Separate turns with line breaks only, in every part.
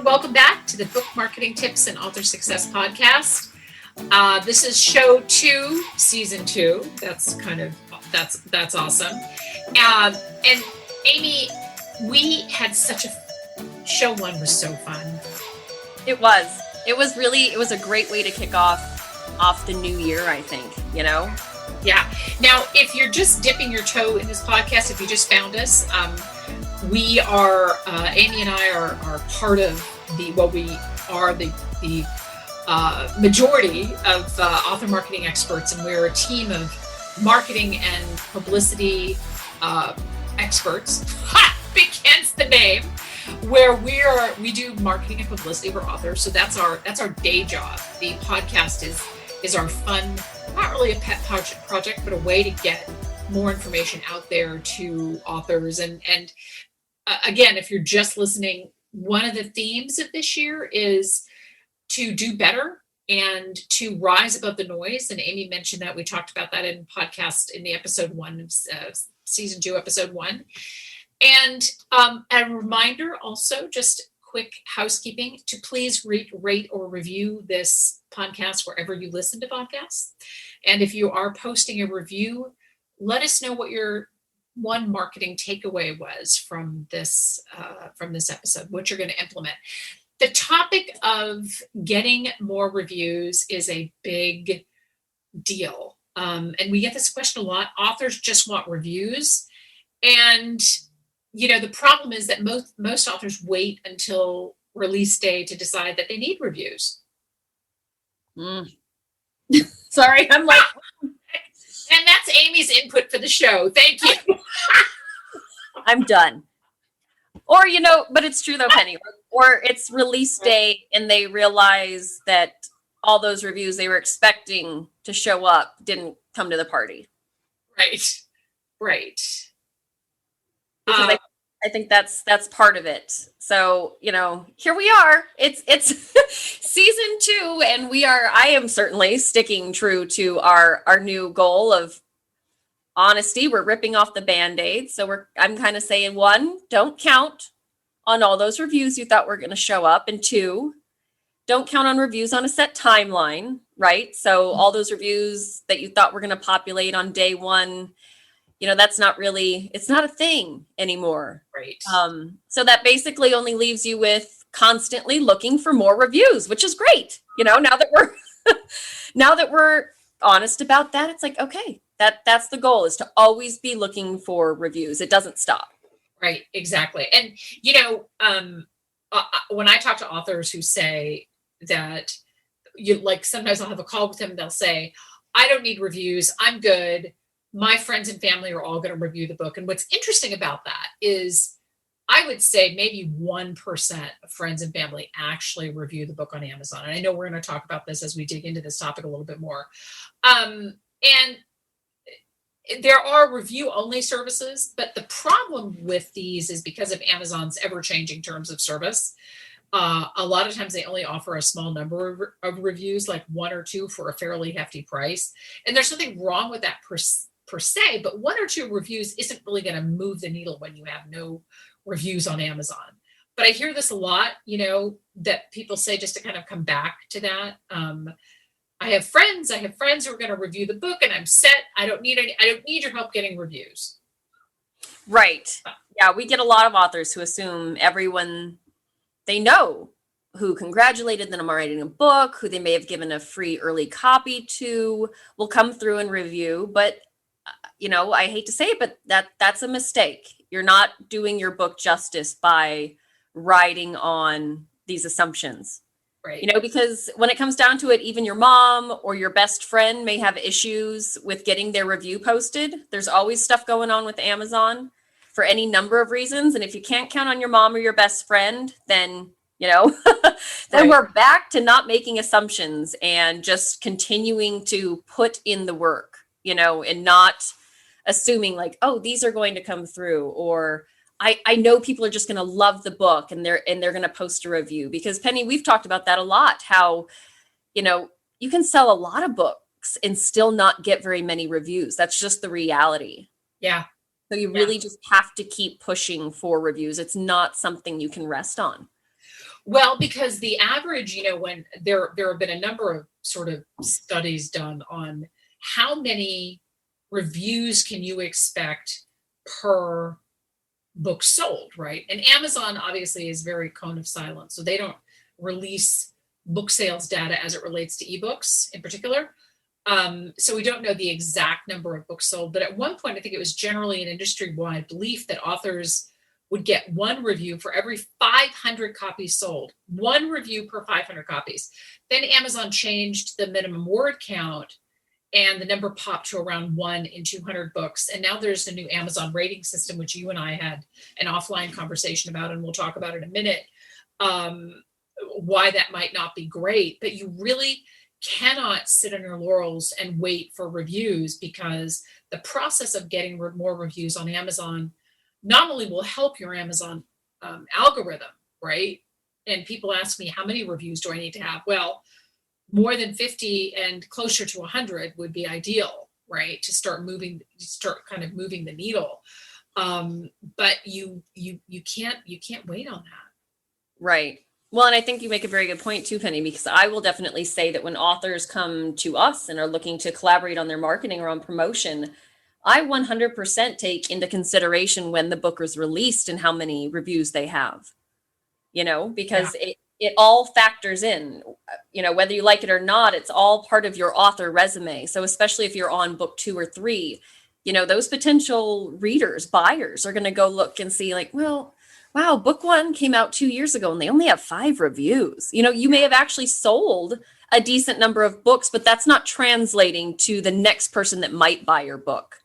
everyone. Welcome back to the Book Marketing Tips and Author Success Podcast. This is show 2, season 2. That's awesome. And Amy, we had such show 1 was so fun.
It was a great way to kick off the new year, I think,
Yeah. Now, if you're just dipping your toe in this podcast, if you just found us, we are, Amy and I are part of the majority of author marketing experts, and we're a team of marketing and publicity experts, hence the name, where we do marketing and publicity for authors. So that's our day job. The podcast is our fun, not really a pet project, but a way to get more information out there to authors. And again, if you're just listening, one of the themes of this year is to do better and to rise above the noise. And Amy mentioned that. We talked about that in the episode 1 of season 2, episode 1. And a reminder also, just quick housekeeping, to please rate or review this podcast wherever you listen to podcasts. And if you are posting a review, let us know what your one marketing takeaway was from this episode, what you're going to implement. The topic of getting more reviews is a big deal. And we get this question a lot. Authors just want reviews. And, the problem is that most authors wait until release day to decide that they need reviews.
Sorry, I'm like...
And that's Amy's input for the show. Thank you.
I'm done. Or, but it's true though, Penny. Or it's release day and they realize that all those reviews they were expecting to show up didn't come to the party.
Right.
Because I think that's part of it. So, here we are. It's season 2, and I am certainly sticking true to our new goal of honesty. We're ripping off the Band-Aid. So I'm kind of saying, 1, don't count on all those reviews you thought were going to show up. And 2, don't count on reviews on a set timeline, right? So all those reviews that you thought were going to populate on day 1, it's not a thing anymore.
Right.
So that basically only leaves you with constantly looking for more reviews, which is great. Now that we're honest about that, it's like, okay, that's the goal, is to always be looking for reviews. It doesn't stop.
Right. Exactly. And, when I talk to authors who say that sometimes I'll have a call with them, they'll say, I don't need reviews. I'm good. My friends and family are all going to review the book. And what's interesting about that is I would say maybe 1% of friends and family actually review the book on Amazon. And I know we're going to talk about this as we dig into this topic a little bit more. And there are review-only services, but the problem with these is because of Amazon's ever-changing terms of service. A lot of times they only offer a small number of reviews, like 1 or 2 for a fairly hefty price. And there's nothing wrong with that per se, but 1 or 2 reviews isn't really going to move the needle when you have no reviews on Amazon. But I hear this a lot, that people say, just to kind of come back to that. I have friends who are going to review the book, and I'm set. I don't need your help getting reviews.
Right. Yeah. We get a lot of authors who assume everyone they know who congratulated them on writing a book, who they may have given a free early copy to, will come through and review. But I hate to say it, but that's a mistake. You're not doing your book justice by riding on these assumptions.
Right.
Because when it comes down to it, even your mom or your best friend may have issues with getting their review posted. There's always stuff going on with Amazon for any number of reasons. And if you can't count on your mom or your best friend, then, then
Right.
We're back to not making assumptions and just continuing to put in the work, and not assuming like, oh, these are going to come through, or I know people are just going to love the book and they're going to post a review. Because Penny, we've talked about that a lot, how, you can sell a lot of books and still not get very many reviews. That's just the reality.
Yeah.
So you really just have to keep pushing for reviews. It's not something you can rest on.
Well, because the average, when there have been a number of sort of studies done on how many reviews can you expect per book sold, right? And Amazon obviously is very cone of silence, so they don't release book sales data as it relates to ebooks in particular. So we don't know the exact number of books sold, but at one point, I think it was generally an industry-wide belief that authors would get one review for every 500 copies sold, one review per 500 copies. Then Amazon changed the minimum word count and the number popped to around 1 in 200 books. And now there's a new Amazon rating system, which you and I had an offline conversation about, and we'll talk about in a minute, why that might not be great. But you really cannot sit on your laurels and wait for reviews, because the process of getting more reviews on Amazon not only will help your Amazon algorithm, right? And people ask me, how many reviews do I need to have? Well, more than 50 and closer to 100 would be ideal, right? To start kind of moving the needle. But you can't wait on that.
Right. Well, and I think you make a very good point too, Penny, because I will definitely say that when authors come to us and are looking to collaborate on their marketing or on promotion, I 100% take into consideration when the book is released and how many reviews they have, because it all factors in, whether you like it or not, it's all part of your author resume. So especially if you're on book 2 or 3, those potential readers, buyers are going to go look and see like, well, wow, book 1 came out 2 years ago and they only have 5 reviews. You may have actually sold a decent number of books, but that's not translating to the next person that might buy your book.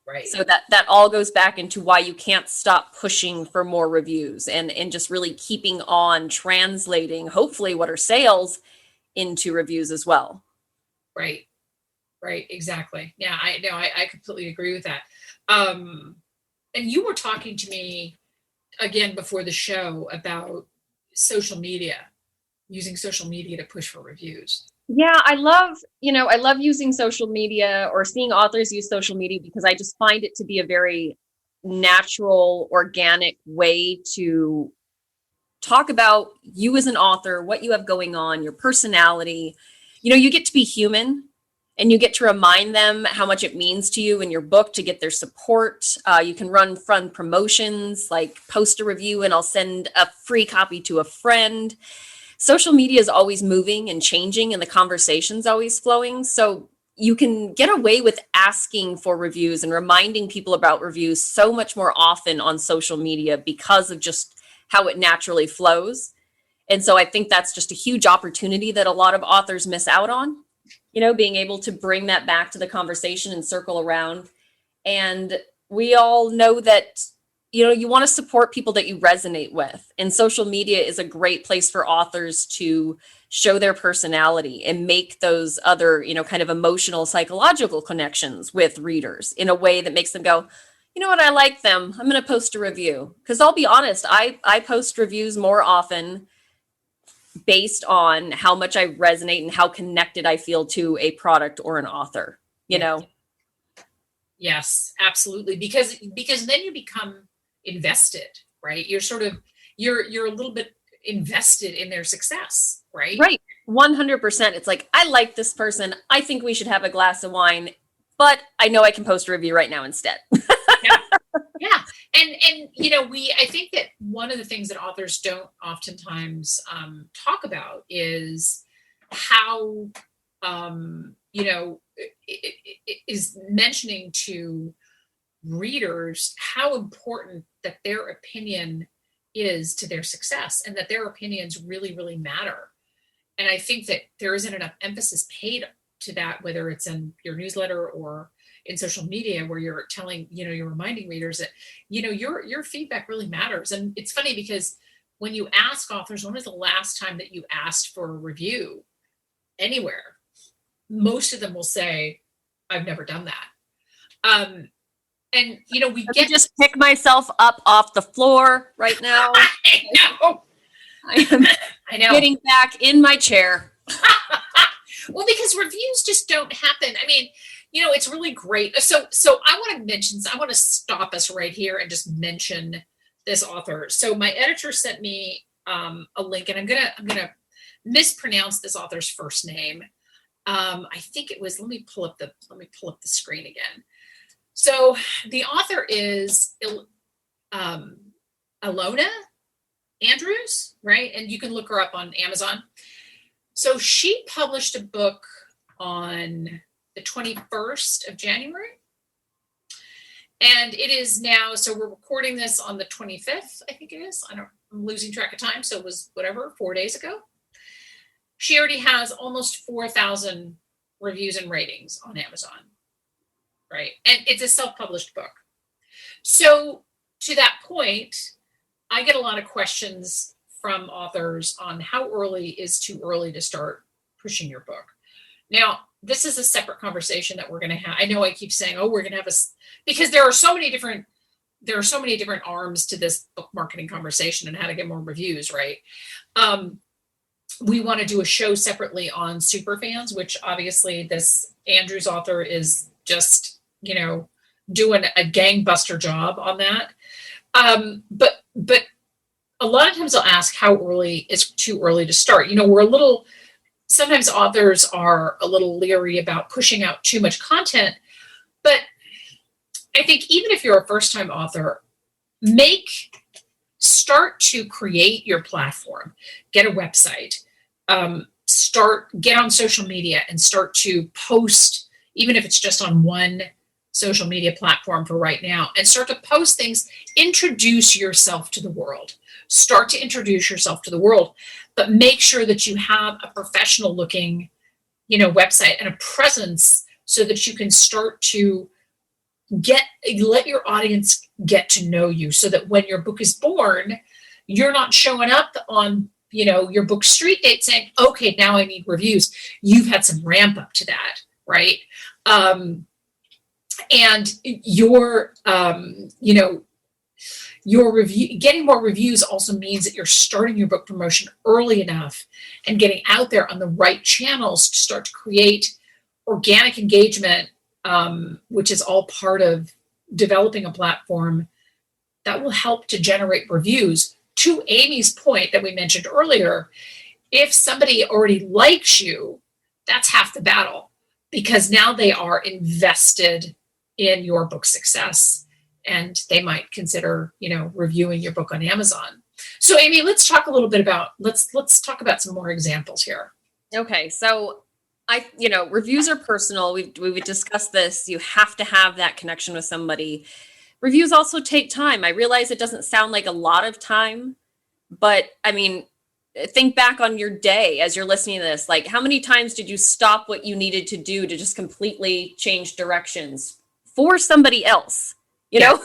Right.
So that all goes back into why you can't stop pushing for more reviews and just really keeping on translating, hopefully, what are sales into reviews as well.
Right. Exactly. Yeah, I completely agree with that. And you were talking to me again before the show about social media, using social media to push for reviews.
Yeah, I love using social media or seeing authors use social media, because I just find it to be a very natural, organic way to talk about you as an author, what you have going on, your personality. You get to be human, and you get to remind them how much it means to you in your book to get their support. You can run fun promotions, like post a review and I'll send a free copy to a friend. Social media is always moving and changing, and the conversation's always flowing. So you can get away with asking for reviews and reminding people about reviews so much more often on social media because of just how it naturally flows. And so I think that's just a huge opportunity that a lot of authors miss out on, being able to bring that back to the conversation and circle around. And we all know that you want to support people that you resonate with. And social media is a great place for authors to show their personality and make those other, kind of emotional, psychological connections with readers in a way that makes them go, you know what, I like them. I'm going to post a review. Because I'll be honest, I post reviews more often based on how much I resonate and how connected I feel to a product or an author,
Yes, absolutely. Because then you become invested, right? You're a little bit invested in their success, right?
Right. 100%. It's like, I like this person. I think we should have a glass of wine, but I know I can post a review right now instead.
Yeah. And I think that one of the things that authors don't oftentimes talk about is how, is mentioning to readers how important that their opinion is to their success, and that their opinions really, really matter. And I think that there isn't enough emphasis paid to that, whether it's in your newsletter or in social media, where you're telling, you're reminding readers that, your feedback really matters. And it's funny because when you ask authors, when was the last time that you asked for a review anywhere? Most of them will say, I've never done that. And, we
get just pick myself up off the floor right now. I know. Getting back in my chair.
Well, because reviews just don't happen. I mean, it's really great. So I want to stop us right here and just mention this author. So my editor sent me a link, and I'm gonna mispronounce this author's first name. I think it was. Let me pull up the screen again. So the author is Ilona Andrews, right? And you can look her up on Amazon. So she published a book on the 21st of January. And it is now, so we're recording this on the 25th, I think it is. I'm losing track of time. So it was 4 days ago. She already has almost 4,000 reviews and ratings on Amazon, right? And it's a self-published book. So to that point, I get a lot of questions from authors on how early is too early to start pushing your book. Now, this is a separate conversation that we're going to have. I know I keep saying, oh, we're going to have because there are so many different arms to this book marketing conversation and how to get more reviews, right? We want to do a show separately on superfans, which obviously this Andrews author is just, doing a gangbuster job on that. But a lot of times I'll ask how early is too early to start. Sometimes authors are a little leery about pushing out too much content, but I think even if you're a first-time author, start to create your platform, get a website, get on social media and start to post, even if it's just on one social media platform for right now, and start to post things, introduce yourself to the world. Start to introduce yourself to the world, but make sure that you have a professional looking, website and a presence so that you can start to let your audience get to know you, so that when your book is born, you're not showing up on, your book street date saying, okay, now I need reviews. You've had some ramp up to that, right? And your getting more reviews also means that you're starting your book promotion early enough and getting out there on the right channels to start to create organic engagement, which is all part of developing a platform that will help to generate reviews. To Amy's point that we mentioned earlier, if somebody already likes you, that's half the battle, because now they are invested in your book success, and they might consider, reviewing your book on Amazon. So Amy, let's talk a little bit about, let's talk about some more examples here.
Okay. So reviews are personal. We've discussed this. You have to have that connection with somebody. Reviews also take time. I realize it doesn't sound like a lot of time, but think back on your day as you're listening to this. Like, how many times did you stop what you needed to do to just completely change directions for somebody else? Yeah.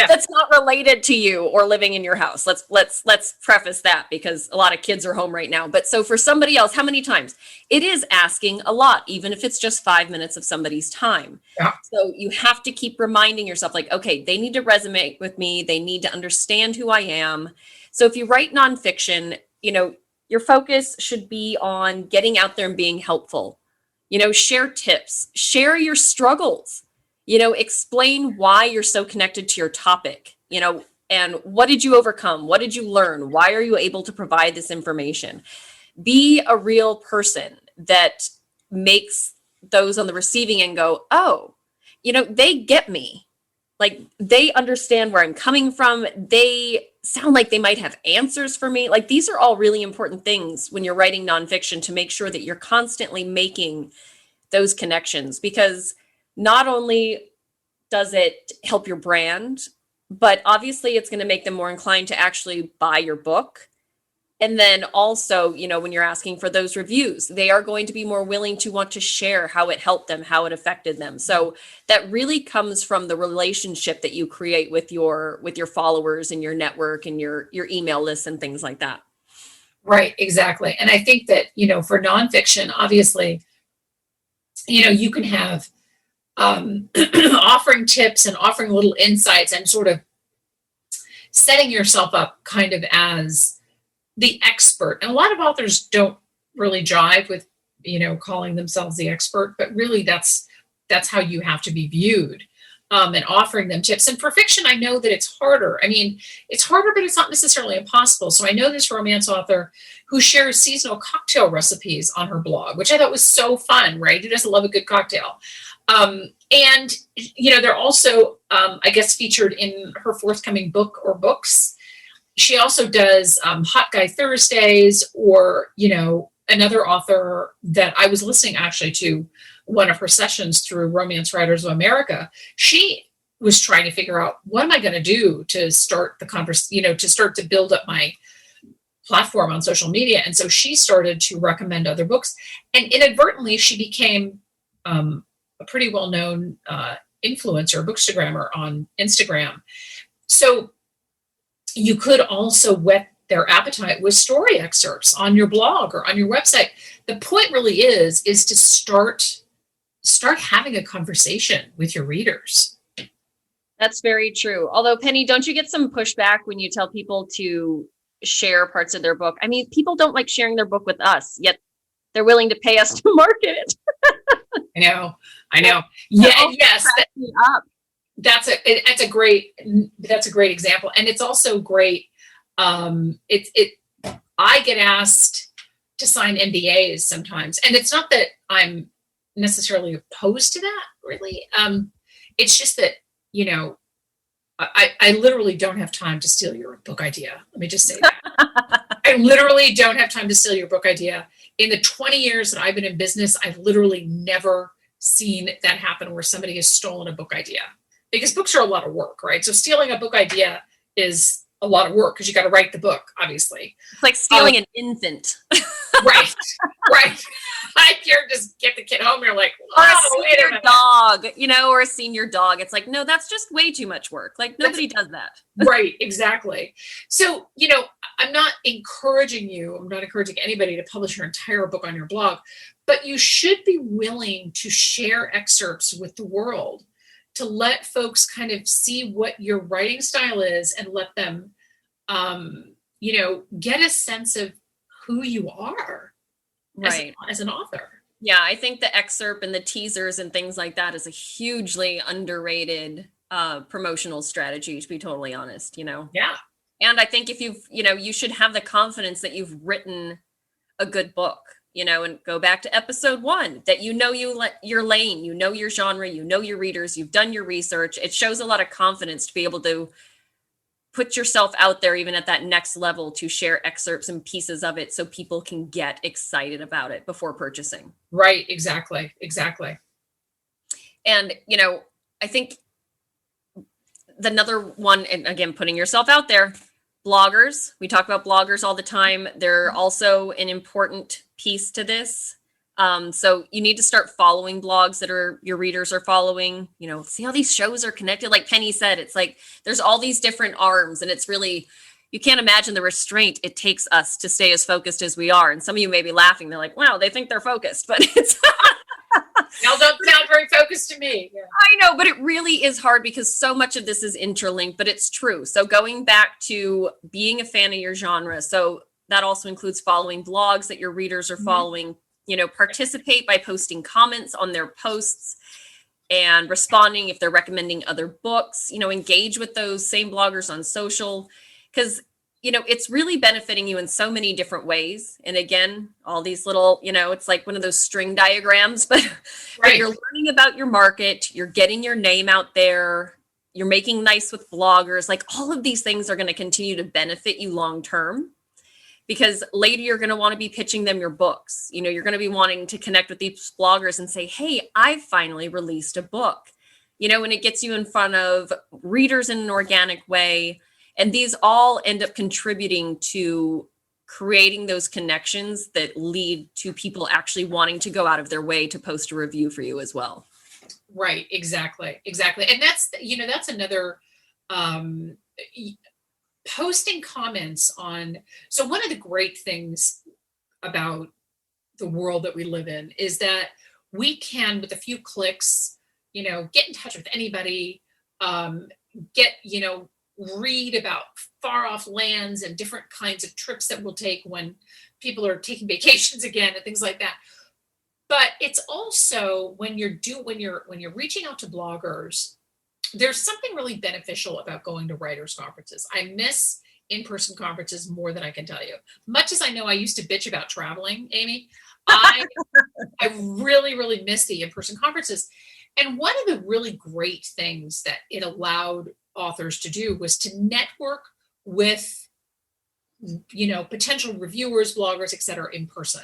That's not related to you or living in your house. Let's preface that, because a lot of kids are home right now. But so for somebody else, how many times? It is asking a lot, even if it's just 5 minutes of somebody's time. Yeah. So you have to keep reminding yourself, like, okay, they need to resonate with me. They need to understand who I am. So if you write nonfiction, your focus should be on getting out there and being helpful. Share tips, share your struggles. Explain why you're so connected to your topic, and what did you overcome? What did you learn? Why are you able to provide this information? Be a real person that makes those on the receiving end go, oh, they get me. Like, they understand where I'm coming from. They sound like they might have answers for me. Like, these are all really important things when you're writing nonfiction, to make sure that you're constantly making those connections, because not only does it help your brand, but obviously it's going to make them more inclined to actually buy your book. And then also, when you're asking for those reviews, they are going to be more willing to want to share how it helped them, how it affected them. So that really comes from the relationship that you create with your followers and your network and your email lists and things like that.
Right, exactly. And I think that, for nonfiction, obviously, you can have offering tips and offering little insights and sort of setting yourself up kind of as the expert. And a lot of authors don't really jive with, calling themselves the expert, but really that's how you have to be viewed. and offering them tips. And for fiction, I know that it's harder. I mean, it's harder, but it's not necessarily impossible. So I know this romance author who shares seasonal cocktail recipes on her blog, which I thought was so fun, right? Who doesn't love a good cocktail? And, they're also, I guess, featured in her forthcoming book or books. She also does Hot Guy Thursdays, or, another author that I was listening actually to one of her sessions through Romance Writers of America. She was trying to figure out, what am I going to do to start the conversation, to start to build up my platform on social media. And so she started to recommend other books, and inadvertently she became a pretty well-known influencer, bookstagrammer on Instagram. So you could also whet their appetite with story excerpts on your blog or on your website. The point really is to start having a conversation with your readers.
That's very true. Although, Penny, don't you get some pushback when you tell people to share parts of their book? I mean, people don't like sharing their book with us, yet they're willing to pay us to market it.
I know. Yeah, yes.
That's
a great example. And it's also great. I get asked to sign NDAs sometimes, and it's not that I'm necessarily opposed to that, really. It's just that, I literally don't have time to steal your book idea. Let me just say that. I literally don't have time to steal your book idea. In the 20 years that I've been in business, I've literally never seen that happen where somebody has stolen a book idea, because books are a lot of work, right? So stealing a book idea is a lot of work because you got to write the book, obviously.
It's like stealing an infant.
Right. Like, you're just get the kid home, you're like,
or a senior dog, or a senior dog. It's like, no, that's just way too much work. Like, nobody does that.
Right, exactly. So, I'm not encouraging anybody to publish your entire book on your blog, but you should be willing to share excerpts with the world, to let folks kind of see what your writing style is, and let them, get a sense of who you are,
right,
as an author.
Yeah, I think the excerpt and the teasers and things like that is a hugely underrated promotional strategy, to be totally honest,
Yeah.
And I think if you should have the confidence that you've written a good book, and go back to episode 1, that your lane, your genre, your readers, you've done your research. It shows a lot of confidence to be able to put yourself out there, even at that next level, to share excerpts and pieces of it so people can get excited about it before purchasing.
Right. Exactly.
And, I think another one, and again, putting yourself out there, bloggers. We talk about bloggers all the time. They're also an important piece to this. So you need to start following blogs that your readers are following, see how these shows are connected. Like Penny said, it's like, there's all these different arms, and it's really, you can't imagine the restraint it takes us to stay as focused as we are. And some of you may be laughing. They're like, wow, they think they're focused, but it's
y'all don't sound very focused to me. Yeah.
I know, but it really is hard because so much of this is interlinked, but it's true. So going back to being a fan of your genre. So that also includes following blogs that your readers are following. Participate by posting comments on their posts and responding if they're recommending other books, engage with those same bloggers on social, because, it's really benefiting you in so many different ways. And again, all these little, it's like one of those string diagrams, but,
right.
But you're learning about your market, you're getting your name out there, you're making nice with bloggers. Like, all of these things are going to continue to benefit you long-term. Because later you're going to want to be pitching them your books. You're going to be wanting to connect with these bloggers and say, hey, I finally released a book, and it gets you in front of readers in an organic way. And these all end up contributing to creating those connections that lead to people actually wanting to go out of their way to post a review for you as well.
Right. Exactly. And that's another, posting comments on. So one of the great things about the world that we live in is that we can, with a few clicks, get in touch with anybody, read about far off lands and different kinds of trips that we'll take when people are taking vacations again and things like that. But it's also when you're reaching out to bloggers, there's something really beneficial about going to writers' conferences. I miss in-person conferences more than I can tell you. Much as I know I used to bitch about traveling, Amy, I I really, really miss the in-person conferences. And one of the really great things that it allowed authors to do was to network with, potential reviewers, bloggers, et cetera, in person.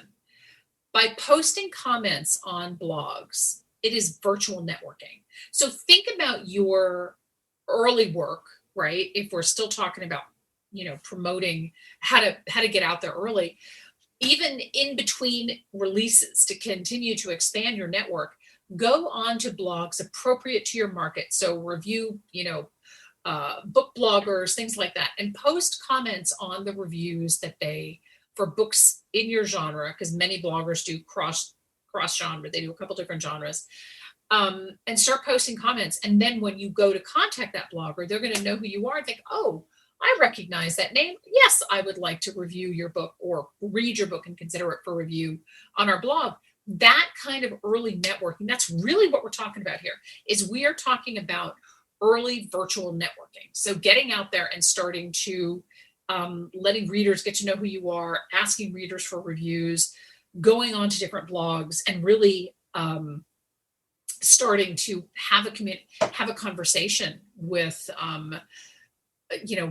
By posting comments on blogs, it is virtual networking. So think about your early work, right? If we're still talking about, promoting how to get out there early, even in between releases to continue to expand your network, go on to blogs appropriate to your market. So review, book bloggers, things like that, and post comments on the reviews that for books in your genre, because many bloggers do cross genre. They do a couple different genres, and start posting comments. And then when you go to contact that blogger, they're going to know who you are and think, oh, I recognize that name. Yes, I would like to review your book or read your book and consider it for review on our blog. That kind of early networking, that's really what we're talking about here, is we are talking about early virtual networking. So getting out there and starting to letting readers get to know who you are, asking readers for reviews, going on to different blogs, and really starting to have a conversation with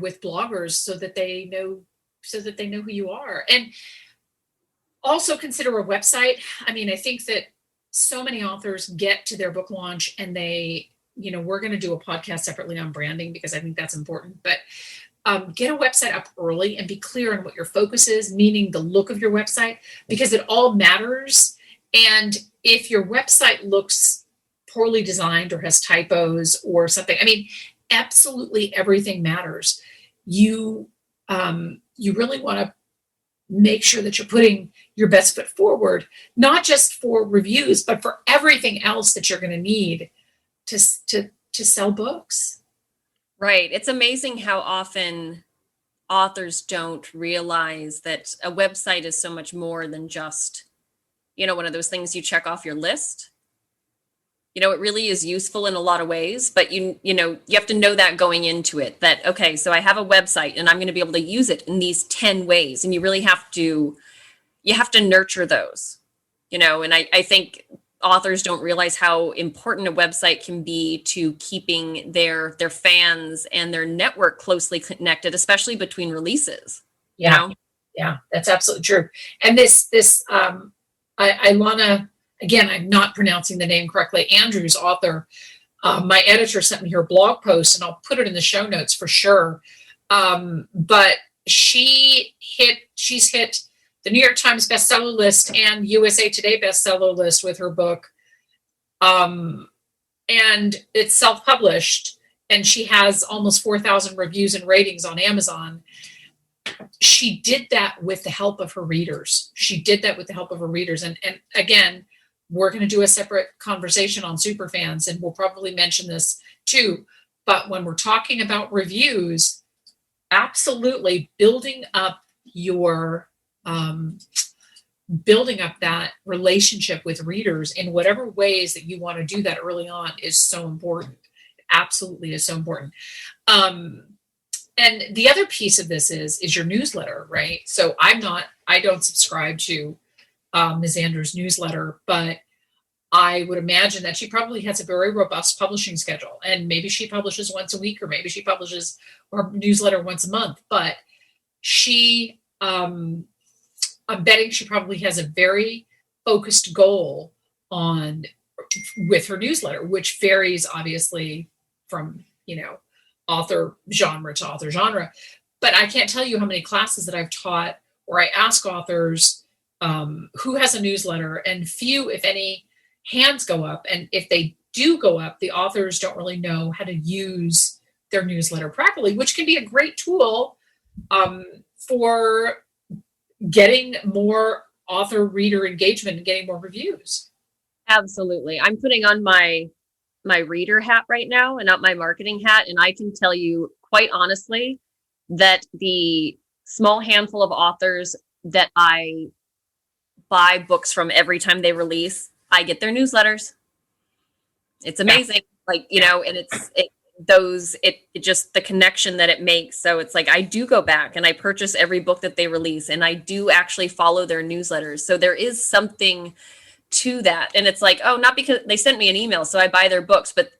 with bloggers so that they know who you are. And also consider a website. I mean, I think that so many authors get to their book launch and they, we're going to do a podcast separately on branding because I think that's important, but get a website up early and be clear on what your focus is, meaning the look of your website, because it all matters. And if your website looks poorly designed or has typos or something, I mean, absolutely everything matters. You really want to make sure that you're putting your best foot forward, not just for reviews, but for everything else that you're going to need to sell books.
Right. It's amazing how often authors don't realize that a website is so much more than just, one of those things you check off your list. It really is useful in a lot of ways, but you have to know that going into it, that, okay, so I have a website and I'm going to be able to use it in these 10 ways. And you really have to nurture those, and I think authors don't realize how important a website can be to keeping their fans and their network closely connected, especially between releases.
Yeah. Yeah, that's absolutely true. And this Ilana, again, I'm not pronouncing the name correctly, Andrews, author, my editor sent me her blog post, and I'll put it in the show notes for sure. But she's hit the New York Times bestseller list and USA Today bestseller list with her book. And it's self-published, and she has almost 4,000 reviews and ratings on Amazon. She did that with the help of her readers. And again, we're going to do a separate conversation on superfans, and we'll probably mention this too. But when we're talking about reviews, absolutely building up that relationship with readers in whatever ways that you want to do that early on is so important. Absolutely is so important. And the other piece of this is your newsletter, right? So I don't subscribe to Ms. Andrews' newsletter, but I would imagine that she probably has a very robust publishing schedule, and maybe she publishes once a week, or maybe she publishes her newsletter once a month, but I'm betting she probably has a very focused goal with her newsletter, which varies obviously from, author genre to author genre. But I can't tell you how many classes that I've taught where I ask authors who has a newsletter, and few, if any, hands go up. And if they do go up, the authors don't really know how to use their newsletter properly, which can be a great tool for getting more author reader engagement and getting more reviews.
Absolutely. I'm putting on my reader hat right now and not my marketing hat. And I can tell you quite honestly that the small handful of authors that I buy books from every time they release, I get their newsletters. It's amazing. And it just the connection that it makes. So it's like I do go back and I purchase every book that they release, and I do actually follow their newsletters. So there is something to that. And it's like, oh, not because they sent me an email so I buy their books, but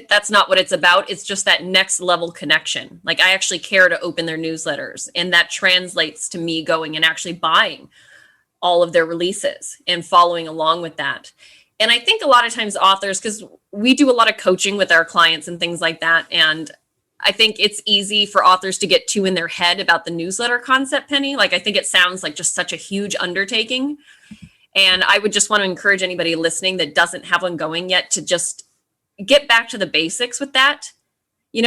that's not what it's about. It's just that next level connection. Like I actually care to open their newsletters, and that translates to me going and actually buying all of their releases and following along with that. And I think a lot of times authors, because we do a lot of coaching with our clients and things like that, and I think it's easy for authors to get too in their head about the newsletter concept, Penny. Like I think it sounds like just such a huge undertaking. And I would just want to encourage anybody listening that doesn't have one going yet to just get back to the basics with that.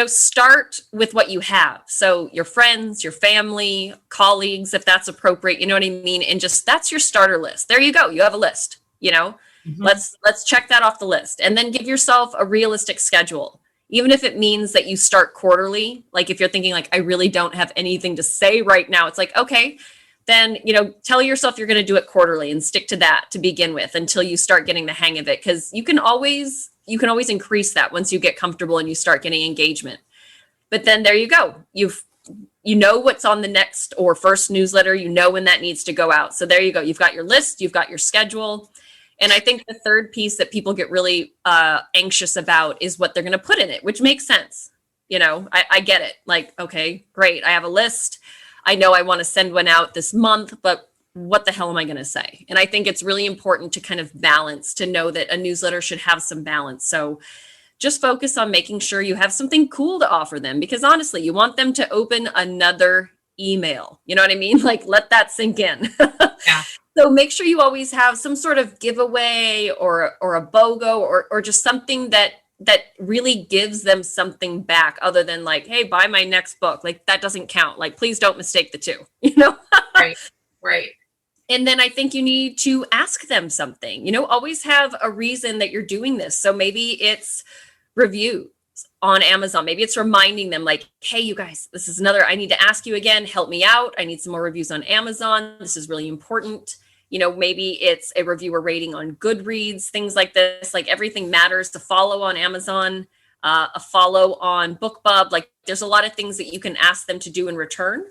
Start with what you have. So your friends, your family, colleagues, if that's appropriate, you know what I mean? And just, that's your starter list. There you go. You have a list,
Mm-hmm.
Let's check that off the list, and then give yourself a realistic schedule. Even if it means that you start quarterly, like if you're thinking like, I really don't have anything to say right now, it's like, okay, then, tell yourself you're going to do it quarterly and stick to that to begin with until you start getting the hang of it. Because you can always increase that once you get comfortable and you start getting engagement. But then there you go. You know what's on the next or first newsletter, when that needs to go out. So there you go. You've got your list, you've got your schedule. And I think the third piece that people get really anxious about is what they're going to put in it, which makes sense. I get it. Like, okay, great. I have a list. I know I want to send one out this month, but what the hell am I going to say? And I think it's really important to kind of balance, to know that a newsletter should have some balance. So just focus on making sure you have something cool to offer them, because honestly, you want them to open another email. You know what I mean? Like, let that sink in.
Yeah.
So make sure you always have some sort of giveaway or a BOGO or just something that really gives them something back, other than like, hey, buy my next book. Like that doesn't count. Like, please don't mistake the two,
Right.
And then I think you need to ask them something, always have a reason that you're doing this. So maybe it's reviews on Amazon. Maybe it's reminding them like, hey, you guys, this is I need to ask you again, help me out. I need some more reviews on Amazon. This is really important. Maybe it's a review or rating on Goodreads, things like this. Like everything matters. To follow on Amazon, a follow on BookBub. Like there's a lot of things that you can ask them to do in return.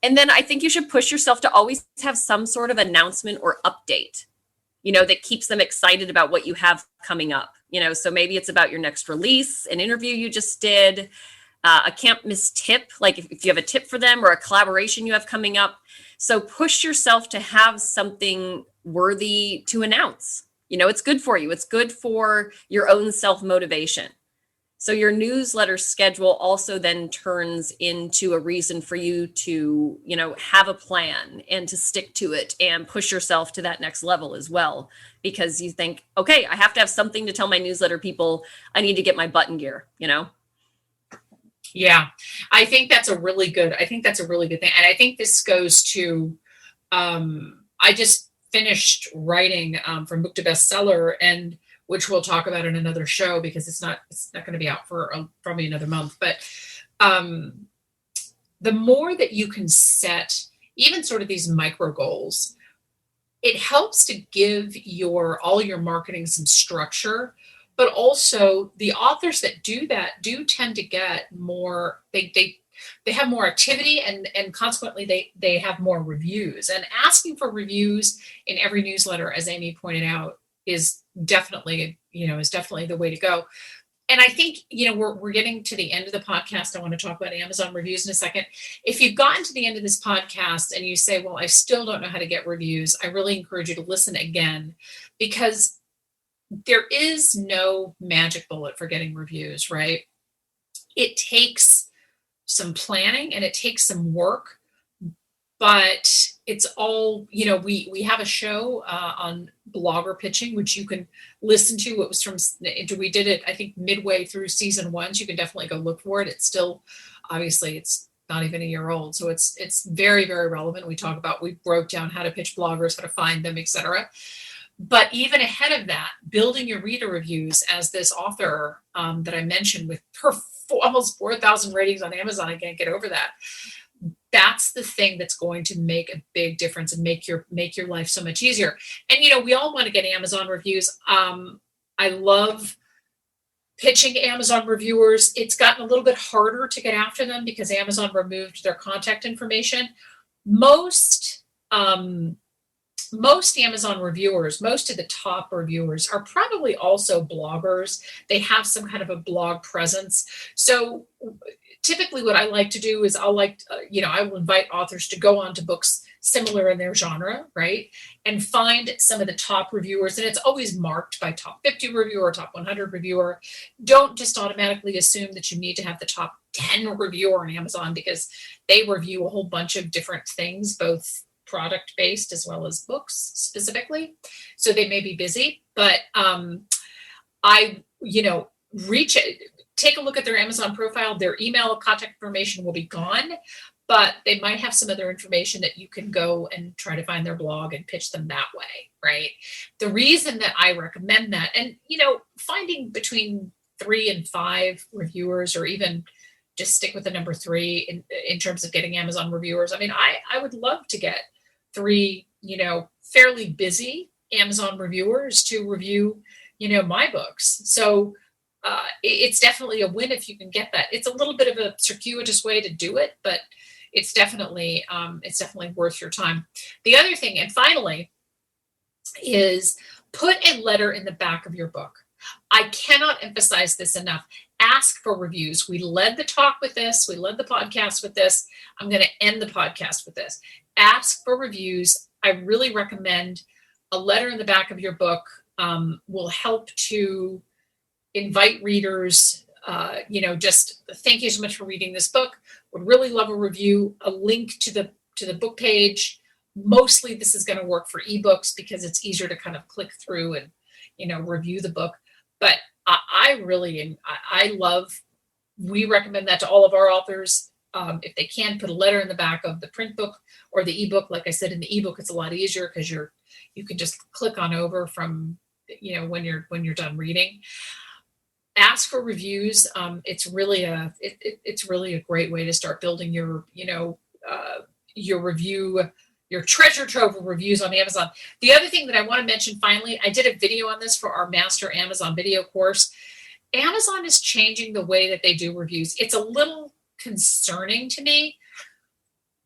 And then I think you should push yourself to always have some sort of announcement or update, that keeps them excited about what you have coming up. So maybe it's about your next release, an interview you just did, a can't miss tip, like if you have a tip for them, or a collaboration you have coming up. So push yourself to have something worthy to announce. It's good for you. It's good for your own self-motivation. So your newsletter schedule also then turns into a reason for you to, have a plan and to stick to it and push yourself to that next level as well. Because you think, okay, I have to have something to tell my newsletter people. I need to get my butt in gear,
Yeah, I think that's a really good thing. And I think this goes to, I just finished writing from book to bestseller, and which we'll talk about in another show because it's not going to be out for probably another month. But the more that you can set even sort of these micro goals, it helps to give all your marketing some structure. But also the authors that do that do tend to get more, they have more activity, and consequently they have more reviews. And asking for reviews in every newsletter, as Amy pointed out, is definitely the way to go. And I think, we're getting to the end of the podcast. I want to talk about Amazon reviews in a second. If you've gotten to the end of this podcast and you say, well, I still don't know how to get reviews, I really encourage you to listen again, because there is no magic bullet for getting reviews, right? It takes some planning and it takes some work, but it's all, we have a show on blogger pitching, which you can listen to. It was we did it, I think, midway through season 1. So you can definitely go look for it. It's still, obviously, it's not even a year old. So it's very, very relevant. We broke down how to pitch bloggers, how to find them, etc. But even ahead of that, building your reader reviews, as this author that I mentioned with her almost 4,000 ratings on Amazon, I can't get over that. That's the thing that's going to make a big difference and make your life so much easier. And, we all want to get Amazon reviews. I love pitching Amazon reviewers. It's gotten a little bit harder to get after them because Amazon removed their contact information. Most Amazon reviewers, most of the top reviewers are probably also bloggers. They have some kind of a blog presence. So typically what I like to do is I will invite authors to go on to books similar in their genre, right? And find some of the top reviewers. And it's always marked by top 50 reviewer, top 100 reviewer. Don't just automatically assume that you need to have the top 10 reviewer on Amazon because they review a whole bunch of different things, both product based as well as books specifically. So they may be busy, but take a look at their Amazon profile. Their email contact information will be gone, but they might have some other information that you can go and try to find their blog and pitch them that way, right? The reason that I recommend that, and finding between 3 and 5 reviewers, or even just stick with the number 3 in terms of getting Amazon reviewers. I mean, I would love to get 3, fairly busy Amazon reviewers to review, my books. So it's definitely a win if you can get that. It's a little bit of a circuitous way to do it, but it's definitely worth your time. The other thing, and finally, is put a letter in the back of your book. I cannot emphasize this enough. Ask for reviews. We led the talk with this. We led the podcast with this. I'm going to end the podcast with this. Ask for reviews. I really recommend a letter in the back of your book will help to invite readers, just thank you so much for reading this book. Would really love a review, a link to the book page. Mostly this is going to work for ebooks because it's easier to kind of click through and, review the book. But we recommend that to all of our authors. If they can, put a letter in the back of the print book or the ebook. Like I said, in the ebook, it's a lot easier because you can just click on over from, when you're done reading. Ask for reviews. It's really a great way to start building your review, your treasure trove of reviews on Amazon. The other thing that I want to mention finally, I did a video on this for our Master Amazon video course. Amazon is changing the way that they do reviews. It's a little concerning to me.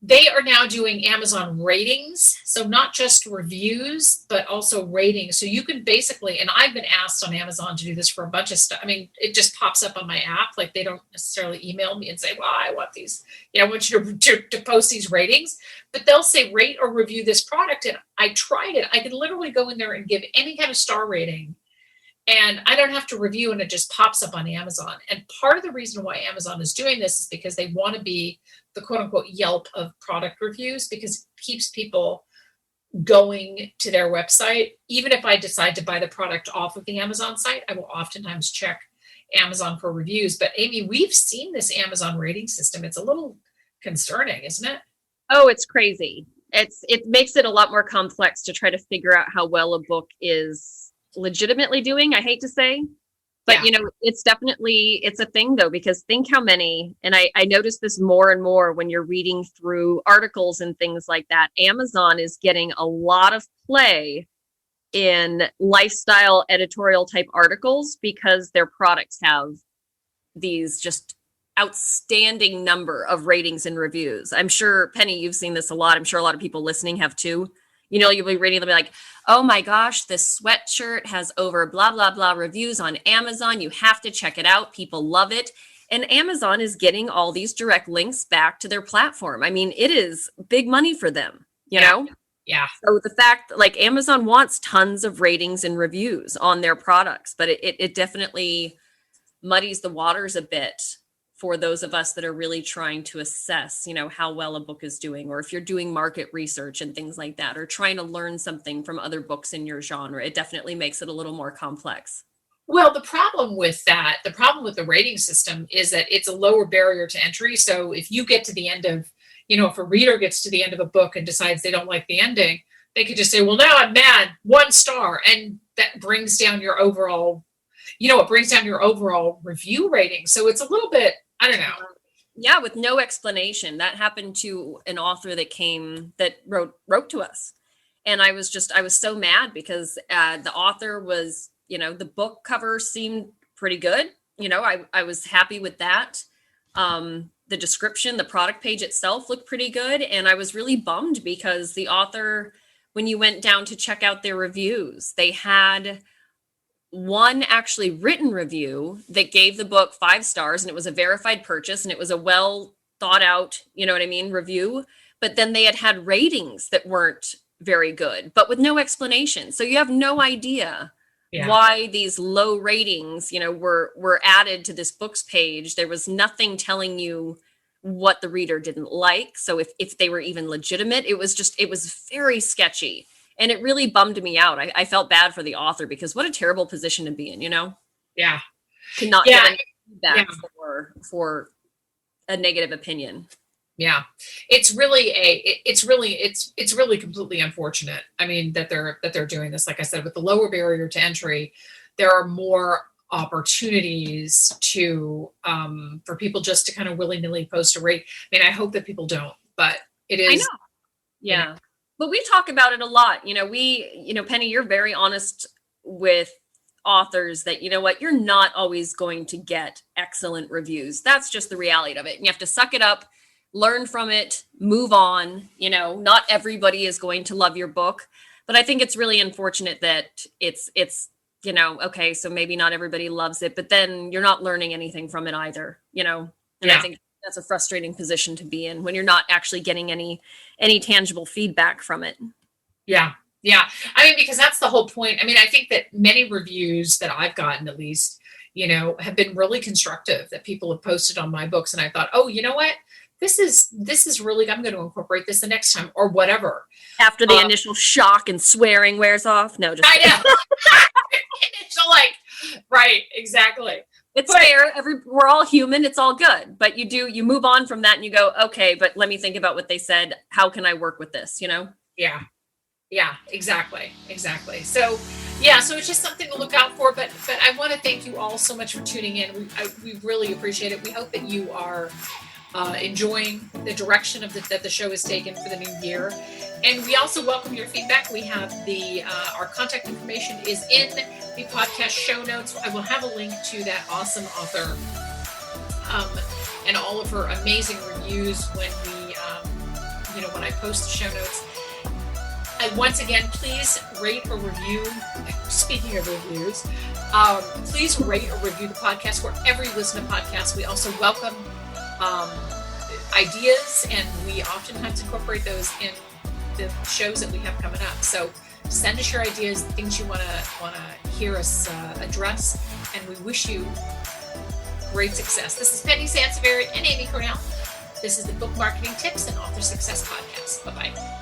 They are now doing Amazon ratings. So not just reviews, but also ratings. So you can basically, and I've been asked on Amazon to do this for a bunch of stuff. I mean, it just pops up on my app. Like they don't necessarily email me and say, well, I want these, I want you to post these ratings, but they'll say rate or review this product. And I tried it. I could literally go in there and give any kind of star rating and I don't have to review, and it just pops up on Amazon. And part of the reason why Amazon is doing this is because they want to be the quote unquote Yelp of product reviews, because it keeps people going to their website. Even if I decide to buy the product off of the Amazon site, I will oftentimes check Amazon for reviews. But Amy, we've seen this Amazon rating system. It's a little concerning, isn't it?
Oh, it's crazy. It makes it a lot more complex to try to figure out how well a book is legitimately doing, I hate to say, but it's a thing though, because think how many, and I notice this more and more when you're reading through articles and things like that. Amazon is getting a lot of play in lifestyle editorial type articles because their products have these just outstanding number of ratings and reviews. I'm sure, Penny, you've seen this a lot. I'm sure a lot of people listening have too. You'll be reading, they'll be like, oh my gosh, this sweatshirt has over blah, blah, blah reviews on Amazon. You have to check it out. People love it. And Amazon is getting all these direct links back to their platform. I mean, it is big money for them, you know?
Yeah.
So the fact, like, Amazon wants tons of ratings and reviews on their products, but it definitely muddies the waters a bit for those of us that are really trying to assess, how well a book is doing, or if you're doing market research and things like that, or trying to learn something from other books in your genre. It definitely makes it a little more complex.
Well, the problem with the rating system is that it's a lower barrier to entry. So if you get to the end of, if a reader gets to the end of a book and decides they don't like the ending, they could just say, well, now I'm mad, 1 star. And that brings down your overall, it brings down your overall review rating. So it's a little bit, I don't know.
Yeah, with no explanation. That happened to an author that wrote to us. And I was so mad because the author was, the book cover seemed pretty good. I was happy with that. The description, the product page itself looked pretty good. And I was really bummed because the author, when you went down to check out their reviews, they had one actually written review that gave the book 5 stars, and it was a verified purchase, and it was a well thought out, review. But then they had ratings that weren't very good, but with no explanation. So you have no idea why these low ratings, were added to this book's page. There was nothing telling you what the reader didn't like. So if they were even legitimate, it was very sketchy. And it really bummed me out. I felt bad for the author because what a terrible position to be in,
Yeah.
To not get any feedback for a negative opinion.
Yeah. It's really completely unfortunate. I mean, that they're doing this. Like I said, with the lower barrier to entry, there are more opportunities for people just to kind of willy-nilly post a rate. I mean, I hope that people don't, but it is.
I know. Yeah. But we talk about it a lot. Penny, you're very honest with authors that, you're not always going to get excellent reviews. That's just the reality of it. And you have to suck it up, learn from it, move on. Not everybody is going to love your book, but I think it's really unfortunate that it's okay, so maybe not everybody loves it, but then you're not learning anything from it either, and I think that's a frustrating position to be in when you're not actually getting any tangible feedback from it.
Yeah. Yeah. I mean, because that's the whole point. I mean, I think that many reviews that I've gotten, at least, have been really constructive, that people have posted on my books. And I thought, oh, you know what? This is really, I'm going to incorporate this the next time or whatever.
After the initial shock and swearing wears off. No, just
I know. Initial, right. Exactly.
It's fair. We're all human. It's all good. But you move on from that and you go, okay, but let me think about what they said. How can I work with this?
Yeah. Yeah, exactly. So, so it's just something to look out for. But I want to thank you all so much for tuning in. We really appreciate it. We hope that you are enjoying the direction that the show has taken for the new year. And we also welcome your feedback. We have our contact information is in the podcast show notes. I will have a link to that awesome author and all of her amazing reviews when when I post the show notes. And once again, please rate or review. Speaking of reviews, please rate or review the podcast wherever you listen to podcasts. We also welcome ideas, and we oftentimes incorporate those in the shows that we have coming up. So send us your ideas, things you want to hear us address, and we wish you great success. This is Penny Sansevieri and Amy Cornell. This is the Book Marketing Tips and Author Success Podcast. Bye-bye.